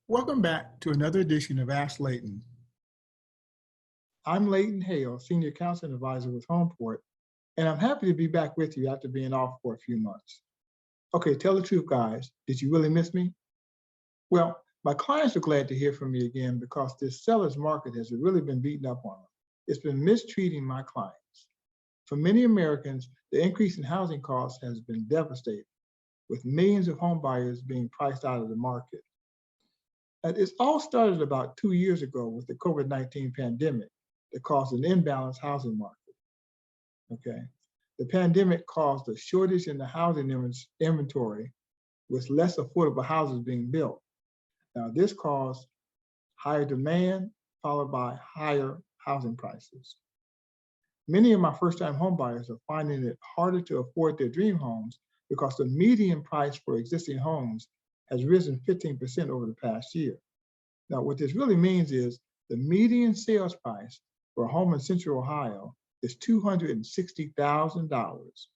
Welcome back to another edition of Ask Layden. I'm Layden Hale, Senior Counseling Advisor with Homeport, and I'm happy to be back with you after being off for a few months. Okay, tell the truth, guys. Did you really miss me? Well, my clients are glad to hear from me again because this seller's market has really been beaten up on them. It's been mistreating my clients. For many Americans, the increase in housing costs has been devastating, with millions of home buyers being priced out of the market. And it's all started about 2 years ago with the COVID-19 pandemic that caused an imbalanced housing market. Okay, the pandemic caused a shortage in the housing inventory, with less affordable houses being built. Now, this caused higher demand followed by higher housing prices. Many of my first-time home buyers are finding it harder to afford their dream homes because the median price for existing homes has risen 15% over the past year. Now, what this really means is the median sales price for a home in Central Ohio is $260,000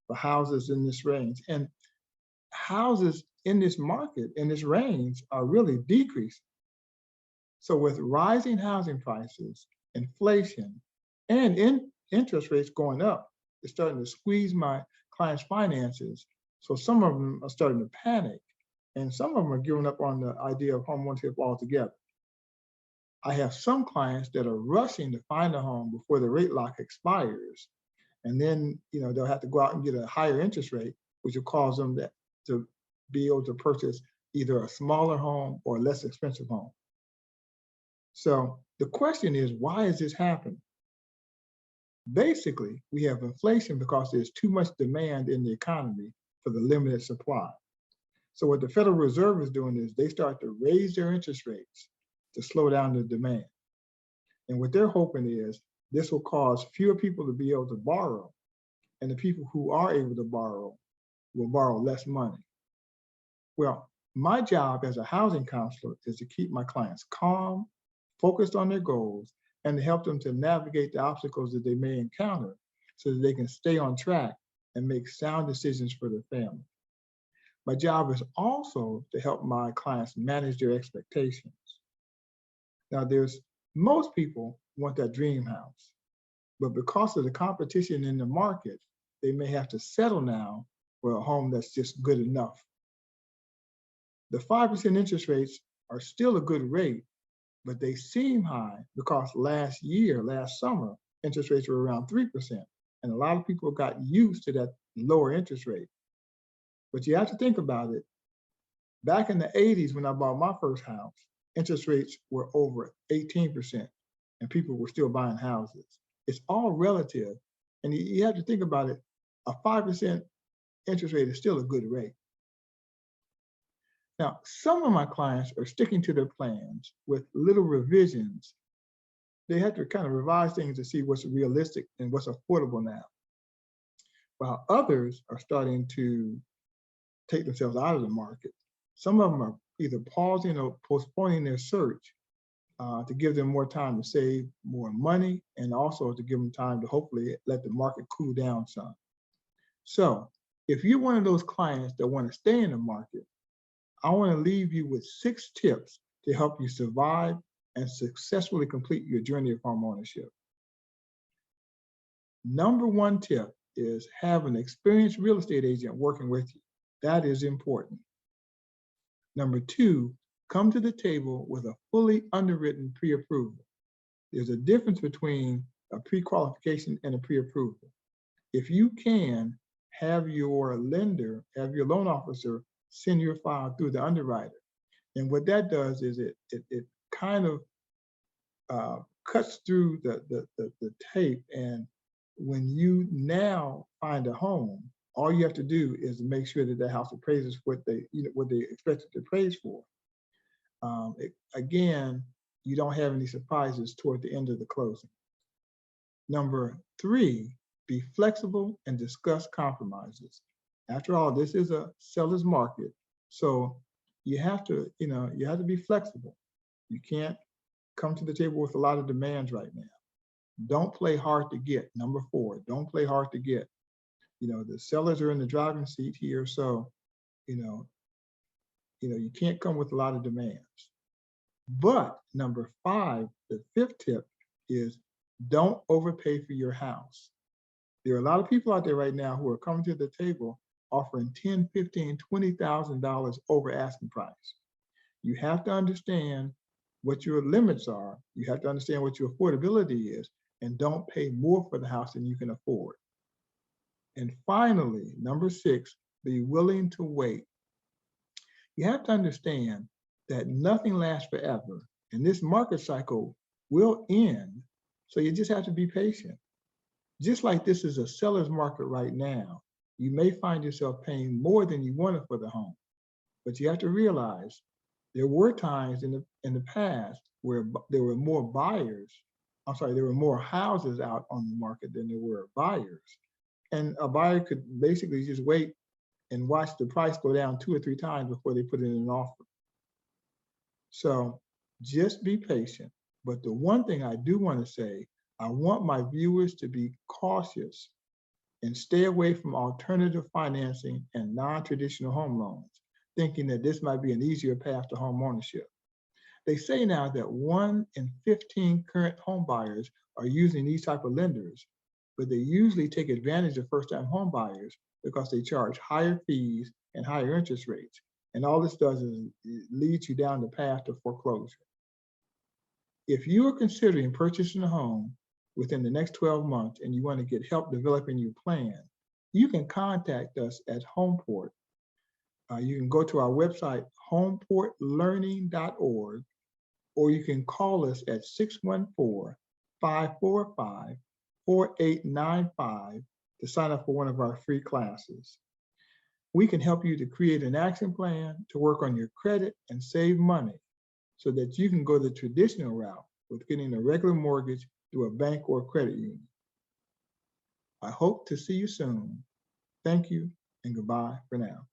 for houses in this range. And houses in this market, in this range, are really decreasing. So with rising housing prices, inflation, and interest rates going up, it's starting to squeeze my clients' finances. So some of them are starting to panic, and some of them are giving up on the idea of homeownership altogether. I have some clients that are rushing to find a home before the rate lock expires, and then they'll have to go out and get a higher interest rate, which will cause them to be able to purchase either a smaller home or a less expensive home. So the question is, why is this happening? Basically, we have inflation because there's too much demand in the economy for the limited supply. So what the Federal Reserve is doing is they start to raise their interest rates to slow down the demand. And what they're hoping is this will cause fewer people to be able to borrow, and the people who are able to borrow will borrow less money. Well, my job as a housing counselor is to keep my clients calm, focused on their goals, and to help them to navigate the obstacles that they may encounter so that they can stay on track and make sound decisions for their family. My job is also to help my clients manage their expectations. Now, most people want that dream house, but because of the competition in the market, they may have to settle now for a home that's just good enough. The 5% interest rates are still a good rate, but they seem high because last summer, interest rates were around 3%, and a lot of people got used to that lower interest rate. But you have to think about it. Back in the 80s, when I bought my first house, interest rates were over 18%, and people were still buying houses. It's all relative, and you have to think about it. A 5% interest rate is still a good rate. Now, some of my clients are sticking to their plans with little revisions. They have to kind of revise things to see what's realistic and what's affordable now, while others are starting to take themselves out of the market. Some of them are either pausing or postponing their search to give them more time to save more money, and also to give them time to hopefully let the market cool down some. So if you're one of those clients that want to stay in the market, I want to leave you with 6 tips to help you survive and successfully complete your journey of homeownership. Number 1 tip is have an experienced real estate agent working with you. That is important. Number 2, come to the table with a fully underwritten pre-approval. There's a difference between a pre-qualification and a pre-approval. If you can, have your lender, have your loan officer send your file through the underwriter. And what that does is it kind of cuts through the tape, and when you now find a home, all you have to do is make sure that the house appraises what they expect it to appraise for. Again, you don't have any surprises toward the end of the closing. Number 3, be flexible and discuss compromises. After all, this is a seller's market, so you have to be flexible. You can't come to the table with a lot of demands right now. Don't play hard to get. Number 4, don't play hard to get. The sellers are in the driving seat here, so you can't come with a lot of demands. But number 5, the 5th tip is don't overpay for your house. There are a lot of people out there right now who are coming to the table offering $10,000, $15,000, $20,000 over asking price. You have to understand what your limits are. You have to understand what your affordability is, and don't pay more for the house than you can afford. And finally, number 6, be willing to wait. You have to understand that nothing lasts forever, and this market cycle will end. So you just have to be patient. Just like this is a seller's market right now, you may find yourself paying more than you wanted for the home. But you have to realize there were times in the past where there were more buyers. There were more houses out on the market than there were buyers. And a buyer could basically just wait and watch the price go down 2 or 3 times before they put in an offer. So just be patient. But the one thing I do want to say, I want my viewers to be cautious and stay away from alternative financing and non-traditional home loans, thinking that this might be an easier path to home ownership. They say now that 1 in 15 current home buyers are using these type of lenders, but they usually take advantage of first-time home buyers because they charge higher fees and higher interest rates. And all this does is it leads you down the path to foreclosure. If you are considering purchasing a home within the next 12 months and you want to get help developing your plan, you can contact us at Homeport. You can go to our website, homeportlearning.org, or you can call us at 614-545-4895 to sign up for one of our free classes. We can help you to create an action plan to work on your credit and save money so that you can go the traditional route with getting a regular mortgage through a bank or credit union. I hope to see you soon. Thank you and goodbye for now.